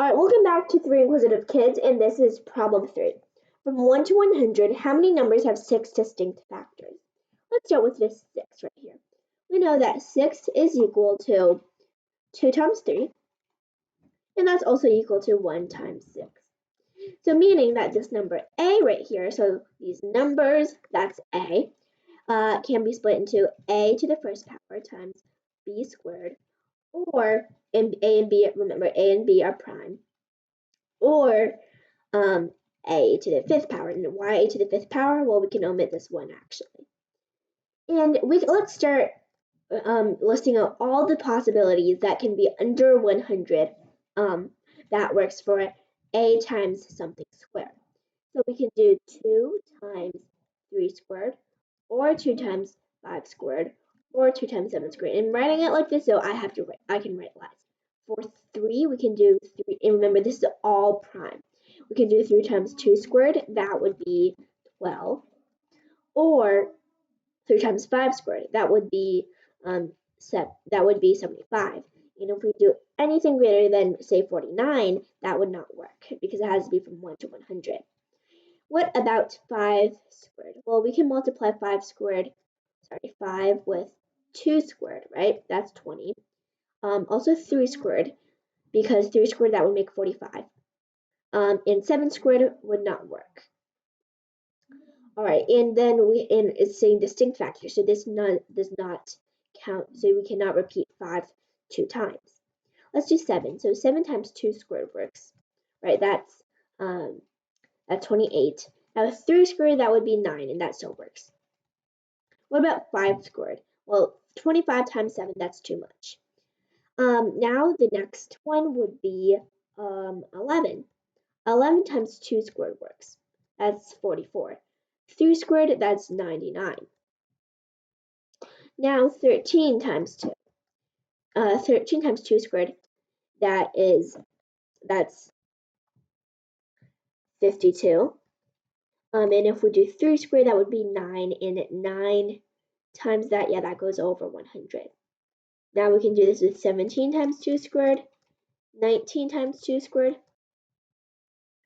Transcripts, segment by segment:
Alright, welcome back to 3 Inquisitive Kids, and this is problem 3. From 1 to 100, how many numbers have 6 distinct factors? Let's start with this 6 right here. We know that 6 is equal to 2 times 3, and that's also equal to 1 times 6. So meaning that this number a right here, so these numbers, that's a, can be split into a to the first power times b squared, or a and b, remember a and b are prime, or a to the 5th power. And why a to the 5th power? Well, we can omit this one actually. And let's start listing out all the possibilities that can be under 100 that works for a times something squared. So we can do 2 times 3 squared, or 2 times 5 squared, or 2 times 7 squared. And writing it like this, so I can write less. For 3, we can do 3, and remember this is all prime. We can do 3 times 2 squared, that would be 12, or 3 times 5 squared, that would be 75. And if we do anything greater than, say, 49, that would not work because it has to be from 1 to 100. What about 5 squared? Well, we can multiply 5 with 2 squared, right? That's 20. Also 3 squared, because 3 squared, that would make 45. And 7 squared would not work. All right, and then it's saying distinct factors, so this does not count, so we cannot repeat 5 2 times. Let's do 7. So 7 times 2 squared works, right? That's 28. Now 3 squared, that would be 9, and that still works. What about 5 squared? Well, 25 times 7, that's too much. Now the next one would be 11. 11 times 2 squared works. That's 44. 3 squared, that's 99. Now 13 times 2. 13 times 2 squared, that's 52. And if we do 3 squared, that would be 9, and 9 times that, yeah, that goes over 100. Now we can do this with 17 times 2 squared, 19 times 2 squared,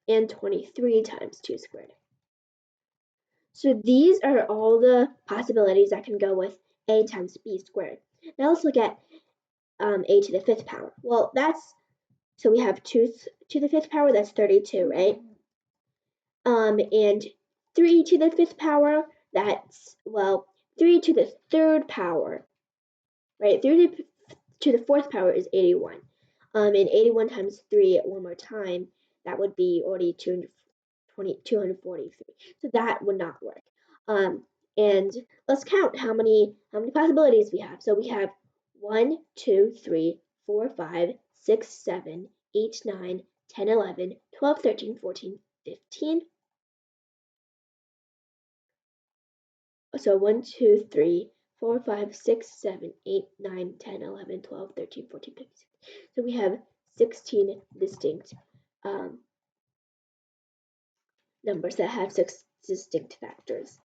and 23 times 2 squared. So these are all the possibilities that can go with a times b squared. Now let's look at a to the 5th power. Well, so we have 2 to the 5th power, that's 32, right? And 3 to the 5th power, that's, well, 3 to the 3rd power, right? 3 to the 4th power is 81. And 81 times 3 one more time, that would be already 243. So that would not work. And let's count how many possibilities we have. So we have 1, 2, 3, 4, 5, 6, 7, 8, 9, 10, 11, 12, 13, 14, 15. So 1, 2, 3, 4, 5, 6, 7, 8, 9, 10, 11, 12, 13, 14, 15. So we have 16 distinct numbers that have 6 distinct factors.